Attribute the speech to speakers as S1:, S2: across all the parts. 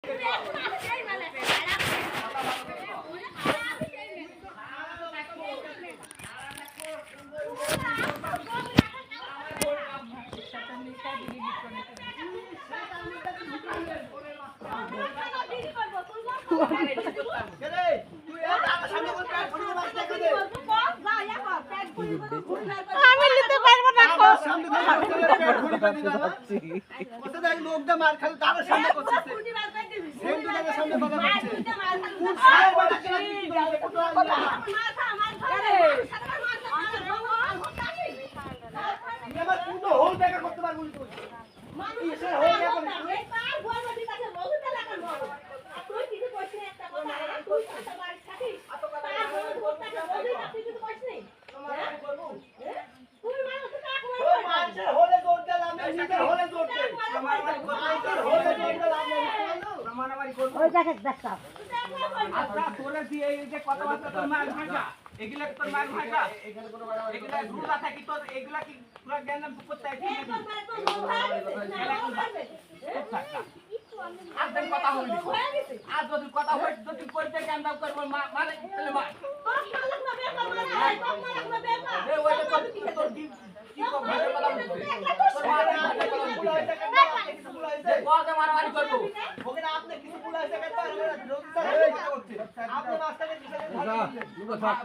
S1: আমি নিতে পারবো না
S2: কোথা থেকে লোকটা মার খালি তার সামনে করছে সেন্টুটার সামনে কথা বলছে আমার পুরো হোল দেখা করতে পারবো না তুই এসে হোল দেখা করতে পার বল ঠিক আছে বহুটা লাগা বল তুই কিছু কইছিস একটা কথা তুই কথা বাড়ি থাকিস এত কথা বলতাকে বলি না তুই কিছু কইছিস নেই তোমার আমি করব তুই মানুষ কাক ওই মানুষের হোলে জোর দিলাম আমি নিজে হোলে জোর দেই আমার হোলে জোর দিলাম আমি মারামারি করব
S1: ওই দেখে দেখা
S2: আচ্ছা তোরে দিয়ে এই যে কথাবার্তা তোর মার ভাষা এগুলা তোর মার ভাষা এখানে কোনো মারামারি এগুলা রুলা থাকি তোর এগুলা কি পুরো জ্ঞান করতে আইছিস আজের কথা হইলি আজ যদি কথা হই যদি কইতে জ্ঞান দাও করব মানে তাহলে মার তোর মালক না বেকার মার তোর মালক না বেকার এ ওই তোর কি কব ভাষা কথা বলছিস তোর মালক ভাষা কথা বলছিস কিছু বুলাইছে কোয়াকে মারামারি করব ওখানে আপনি কিছু বুলাইছে কেন আপনি মাস্টারের বিষয়ে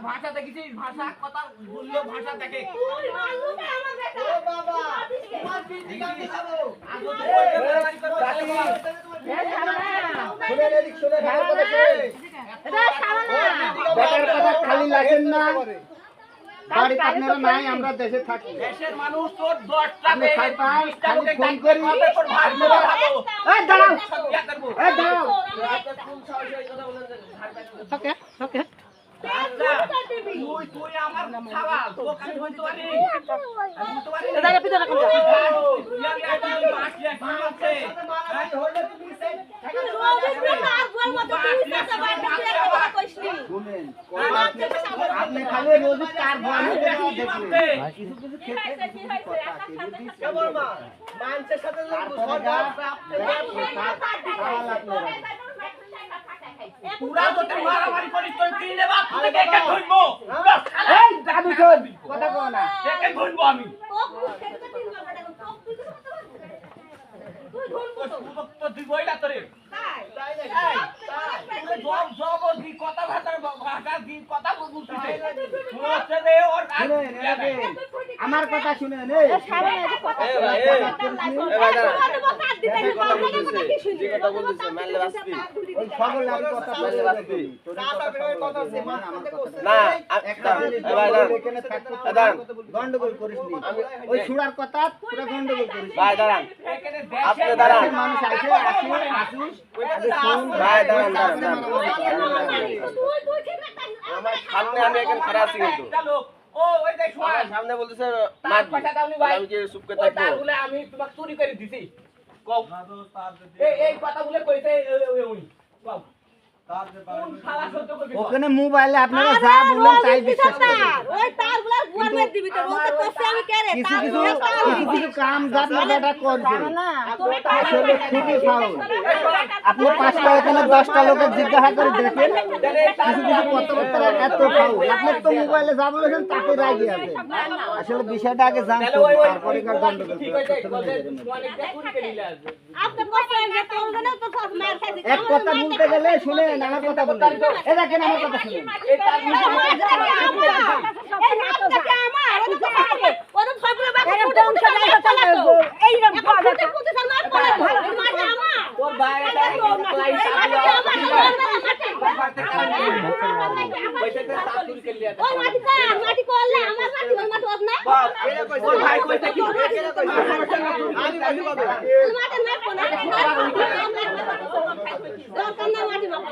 S2: ভাষা দেখেছিস ভাষা কথা বললো ভাষা দেখে তুই মালক আমার বেটা ও বাবা তোমার পিন্ডি গান দেখাবো আজ যদি কইতে মারামারি করব
S3: খালি লাগেন না বাড়ি আপনারা নাই আমরা দেশে থাকি
S2: দেশের মানুষ তোর 10টা
S3: খালি ফোন করি এই দাঁড়াও এই দাঁড়াও
S1: ওকে ওকে
S2: তুই আমার খাওয়া দোকান হইতে পারি আমি তো পারি
S1: দাঁড়া পিছনে রাখো
S3: আপনি খালি রোজ চার ভয় দেখলেন কিছু কিছু ক্ষেত্রে
S2: মানুষের সাথে পুরা তো তুই মারামারি করিস তুই কি নেবা তুই দেখে ধরবো
S3: এই দাদু শোন কথা কও না
S2: দেখে ধরবো আমি তো তুই বইলা তোরে তাই জব দি কথা ভাষা দি কথা বলছিস হচ্ছে রে ওর
S3: আমার কথা শুনেন এই
S4: কথা বলতেছে মারলে বাঁচবি
S3: ওই খবর লাগি কথা বললে বাঁচবি
S4: না
S3: গন্ডগোল করিস নি ওই ছুড়ার কথা পুরো গন্ডগোল করিস
S4: ভাই দাঁড়ান আপনি দাঁড়ান
S3: মানুষ আইছে আসুস
S4: ভাই দাঁড়ান আমার সামনে আমি এখানে খারাপ আছি কিন্তু
S2: ও ওই দেখ
S4: আমার সামনে বলতেছে আমি যে চুপ করে থাকবো
S2: তাহলে আমি তোমাকে চুরি করে দিছি কও এই কথা বলে কইতে উনি কও
S3: ওখানে মোবাইলে আপনারা যা বলেন তাই বিশ্বাস করেন
S1: ওই তারগুলা বুয়ার মে দিবি তো ওতে করতে আমি কেরে
S3: কিছু কাম জাত না বেটা করছে আসলে খুবই ফাউল আপনি 5টা এখানে 10টা লোকের জিজ্ঞাসা করে দেখেন কিছু কথাবার্তা এত ফাউল আপনি তো মোবাইলে যা বলেছেন তাতে রাজি আছে আসলে বিষয়টা আগে জানতে তারপরে কার দণ্ড
S1: আপনি কইছেন যে তোমরা না তো সব মার খাইছি
S3: এক কথা বলতে গেলে শুনেন আমার কথা বলুন এই দেখেন আমার কথা শুনেন
S1: এই নাটকটা আমার ওটা তো হবে ওটা সবগুলো বাকি বংশ যায় চালাতো এই রকম কথা কইতে চাল মার করে ভালো মারটা আমার
S2: তোর ভাইটা ক্লাই
S1: ওই মাটি করলে আমার মাটি ওই মাটি ওর না
S2: ওর ভাই কইতে কি
S1: আমি কাজু করব মাটি না কোনা দরকার না মাটি বাবা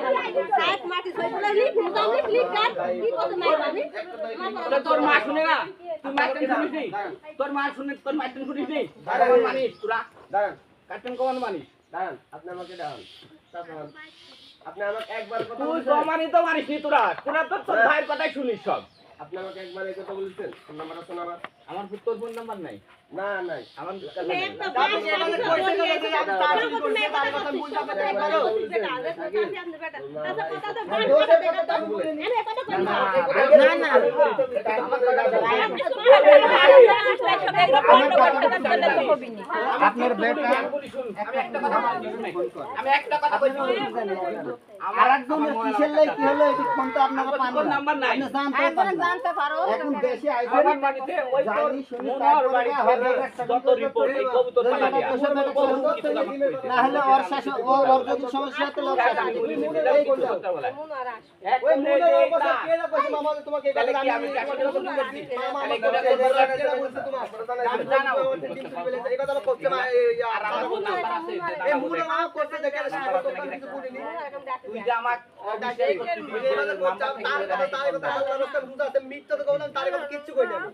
S1: সাইড মাটি সইগুলো নি ফুলদানি ক্লিক কর কি করতে নাই আমি
S2: তোর মা শুনে না তুই মাইতেন শুনিস নি তোর মা শুনে তোর মাইতেন শুনিস নি দাঁড়ান মানিস তোরা
S4: দাঁড়ান
S2: কাটেন কোন মানিস
S4: দাঁড়ান আপনি আমাকে দাঁড়ান আপনি আমাকে একবার কথা
S2: তুই
S4: বলছেন
S2: প্রমাণিত মারিস নি তোরা তো তোর ভাইয়ের কথাই শুনিস সব
S4: আপনি আমাকে একবার এই কথা বলছেন ফোন নাম্বার আছে না
S2: আমার তোর ফোন নাম্বার নাই
S4: না নাই আমার
S1: একটা বাস আমাদের কইছে যে আমি তার কি করব তার কথা বুঝতে পারতে পারো বেটা আলে তো কাছে আপনি বেটা আচ্ছা কথা তো
S3: দোষের কথা তো বলে নি।
S1: আমি কথা কই
S3: না আপনার বেটা একটা কথা
S4: আমি একটা কথা কইছি
S3: আর একজনের কিসের লাই কি হলো এটি ফোন তো আপনারা পান
S4: ফোন নাম্বার নাই।
S3: আপনি জানতে পারো এখন দেশে আইছেন
S4: আমার বাড়িতে ওই তো
S3: জানি শুনি
S4: মনোহর বাড়িতে যত রিপোর্ট এই কবুতর পালা দিয়া
S3: না হলে ওর শাসন ওর যদি সমস্যা হতো লোক শাসন
S4: এই কবুতর বলা ওই মনের অবস্থা কে না কইছে মামা তোমাকে এটা আমি আমি মামা আমাকে বলছে তোমার আমি জানাবো এই কথা করতে মা আমার নাম্বার আছে এই মুনো মামা করতে দেখে সারা কথা কিছু বলিনি তুই যে আমাক অবিশ্বাস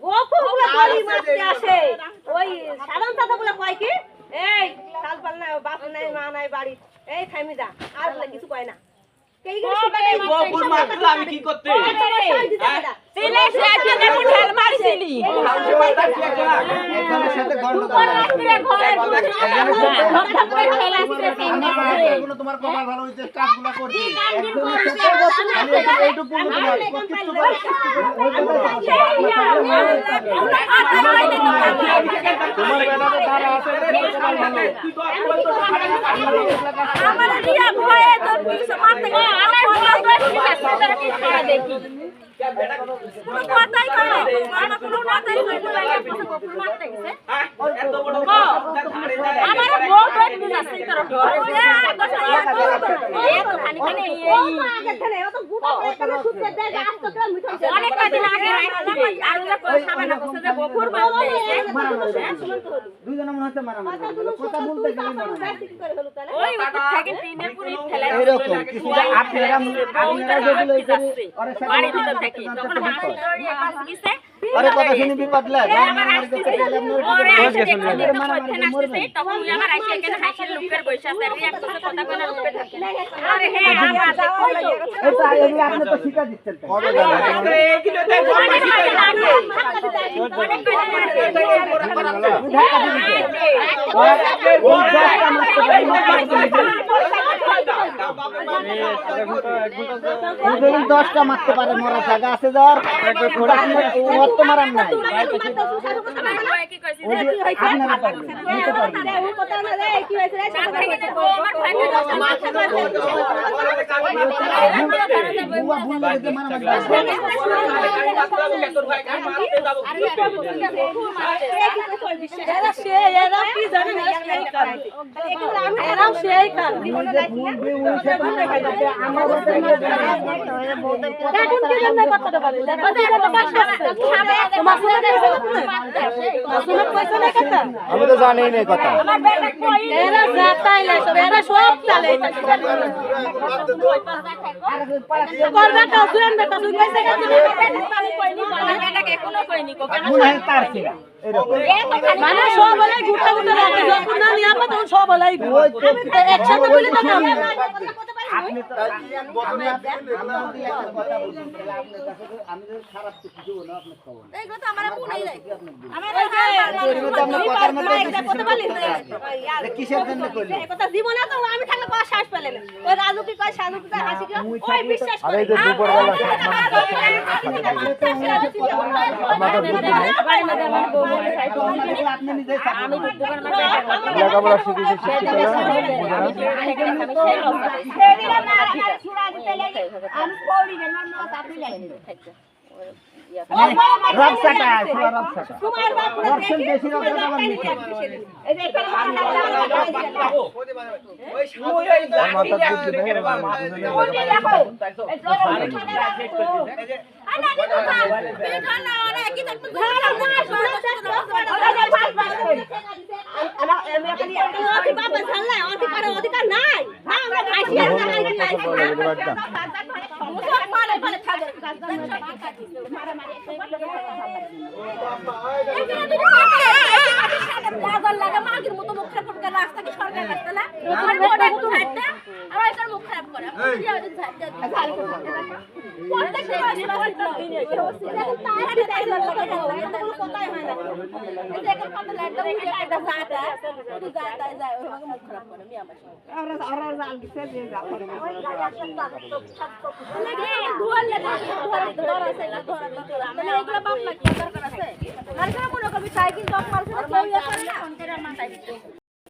S1: গোপুগুলো বলি মারতে আসে ওই সাধারণ কথাগুলো কয় কি এই শাল পাল নাই বাপ নাই মা নাই বাড়ি এই থামি যা আর বলে কিছু কয় না কেই গেল
S4: গোপুর মারছিল আমি কি করতে
S1: সিলে সে আজকে দেখো ঢেল মারছিলি
S3: একজনের সাথে গন্ডগোল এগুলো তোমার কপাল ভালো হইছে কাজগুলো করছি একজনের সাথে খালি এইটুকু তোমার বেটাতে ধারা আছে
S1: আমার রিয়া ভয়ে তো কিছু মারতে গেল আমার ভয় ঠিক আছে তারা কি ছাড়া দেখি কথাই কয় আমার কোনো কথাই কই না কিছু গোপুর মারতে গেছে
S4: এত বড়
S1: আমার বউ পেট বুঝাছে তোর আর কথা এই তো খানি খানি ও তো আগে থেকে ও তো গুটা করে কেন সুতে দেয় আজ তো কেন মিঠাই অনেক দিন আগে আইছি আর ওরা কই সামনে না কইছে যে গোপুর মারতে
S3: দুইজন মনে হচ্ছে মারামারি কথা বলতে গেলে
S1: ওই থেকে টিনের পুরি ফেলে
S3: এরকম কিছু আপনারা যেগুলো এই করে
S1: বাড়ি ভিতর থেকে তখন হাসি দড়িয়ে পাশ গিয়েছে
S3: আরে কথা শুনি বিপদ লাগে মারামারি করতে গেলে
S1: ওরে
S3: আপনার
S1: এসে দেখো দেখো পথে আসছে তখন আমার আইসে এখানে হাসির লুকের বসে আছে আর এক কথা কথা কইনা লুকে থাকে আরে হে আমার দেখো
S3: এটা এগুলো আপনি তো শিখা দিচ্ছেন তো কবে জানেন
S4: এইগুলোতে
S3: যদি 10টা মারতে পারে মরা জায়গা আছে যার ওর তো মারান নাই
S1: কি কইছি
S3: আপনারা পারবেন নিতে পারবেন
S1: ও কথা না রে কি হইছে রে সাথে থেকে আমার ভাই
S3: বুয়া ভুল লাগে মারামারি আমি তো জানি না কথা মনে হয় তার ছিল
S1: মানে সব বলে গুটা গুটা রাখে যখন না নিয়ে আপা তখন সব বলাই একসাথে বলে তো কাম
S3: আপনি তো আমি আপনাকে একটা কথা বলছি তাহলে আপনার কাছে আমি যদি খারাপ কিছু দেব না আপনি খাবেন
S1: এইগুলো তো আমার পুরাই যায় আমার
S3: কিসের জন্য করলেন
S1: কথা জীবনে তো আমি থাকলে কয় শ্বাস পেলে না ওই রাজু কি কয় সাজু কি কয় হাসি কি ওই বিশ্বাস করে
S3: আরে এই যে দুপুরবেলা আপনি নিজে
S1: আমি দোকান মধ্যে
S3: লেখাপড়া শিখেছি রবসাটা রবসাটা
S1: তোমার বাপ
S3: দর্শন বেশি রবসাটা আবার নিচে
S1: এই যে এখানে অধিকার নাই মুখ খারাপ করে কিন্তু